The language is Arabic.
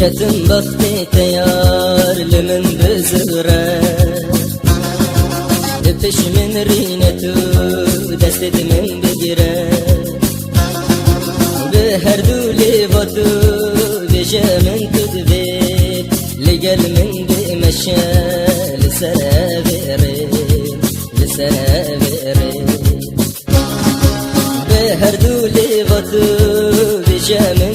شتم بختي تيار لمن بزغره دبش من رينتو دستد من بگیره به هر دولی واتو بجا من تدبیر لگل من بمشا لسر بره به هر دولی واتو بجا من